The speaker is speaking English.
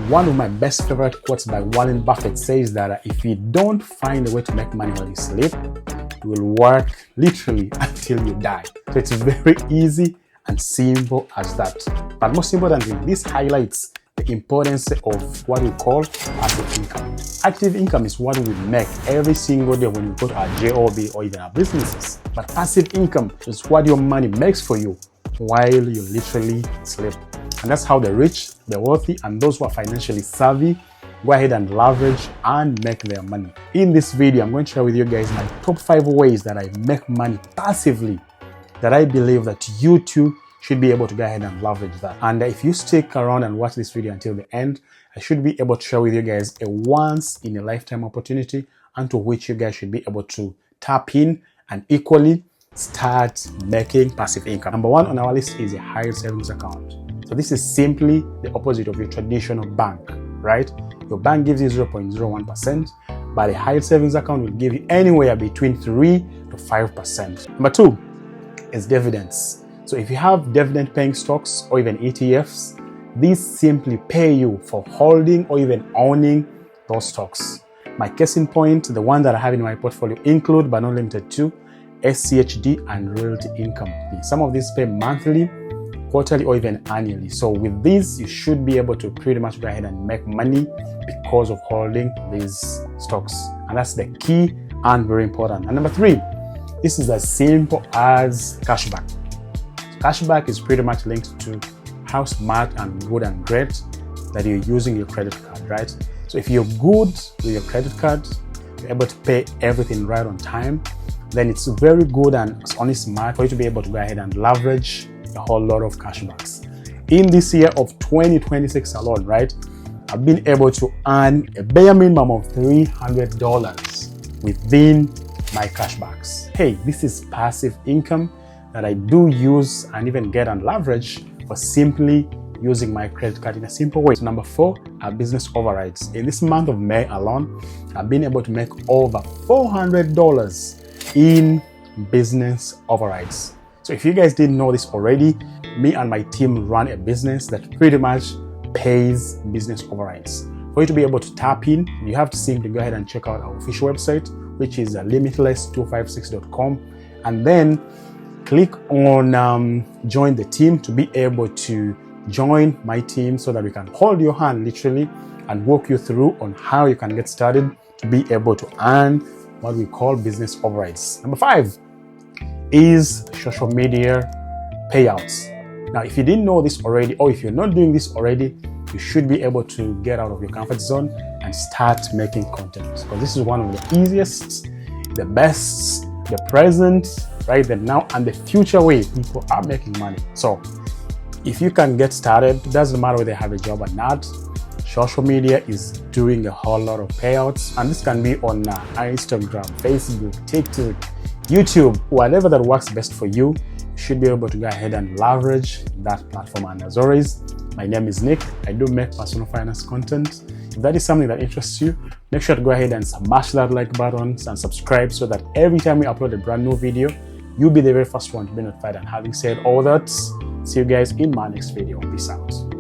one of my best favorite quotes by Warren Buffett says that if you don't find a way to make money while you sleep, you will work literally until you die. So it's very easy and simple as that. But most importantly, this highlights the importance of what we call passive income. Active income is what we make every single day when we go to our job or even our businesses. But passive income is what your money makes for you while you literally sleep. And that's how the rich, the wealthy, and those who are financially savvy go ahead and leverage and make their money. In this video, I'm going to share with you guys my top 5 ways that I make money passively that I believe that you too should be able to go ahead and leverage that. And if you stick around and watch this video until the end, I should be able to share with you guys a once in a lifetime opportunity onto which you guys should be able to tap in and equally start making passive income. Number 1 on our list is a higher savings account. So this is simply the opposite of your traditional bank, right? Your bank gives you 0.01%, but a higher savings account will give you anywhere between 3 to 5%. Number 2 is dividends. So if you have dividend paying stocks or even ETFs, these simply pay you for holding or even owning those stocks. My case in point, the one that I have in my portfolio include but not limited to SCHD and Realty Income. Some of these pay monthly, quarterly, or even annually. So with these, you should be able to pretty much go ahead and make money because of holding these stocks. And that's the key and very important. And number 3, this is as simple as cashback. Cashback is pretty much linked to how smart and good and great that you're using your credit card, right? So if you're good with your credit card, you're able to pay everything right on time, then it's very good and it's only smart for you to be able to go ahead and leverage a whole lot of cashbacks. In this year of 2026 alone, right, I've been able to earn a bare minimum of $300 within my cashbacks. Hey, this is passive income that I do use and even get and leverage for simply using my credit card in a simple way. So number 4 are business overrides. In this month of May alone, I've been able to make over $400 in business overrides. So if you guys didn't know this already, me and my team run a business that pretty much pays business overrides. For you to be able to tap in, you have to simply go ahead and check out our official website, which is limitless256.com, and then click on join the team to be able to join my team so that we can hold your hand literally and walk you through on how you can get started to be able to earn what we call business overrides. Number 5 is social media payouts. Now, if you didn't know this already, or if you're not doing this already, you should be able to get out of your comfort zone and start making content, because this is one of the easiest, the best, the present, right, the now and the future way people are making money. So if you can get started, it doesn't matter whether you have a job or not, social media is doing a whole lot of payouts, and this can be on Instagram, Facebook, TikTok, YouTube, whatever that works best for you. You should be able to go ahead and leverage that platform. And as always, my name is Nick. I do make personal finance content. If that is something that interests you, make sure to go ahead and smash that like button and subscribe so that every time we upload a brand new video, you'll be the very first one to be notified. And having said all that, see you guys in my next video. Peace out.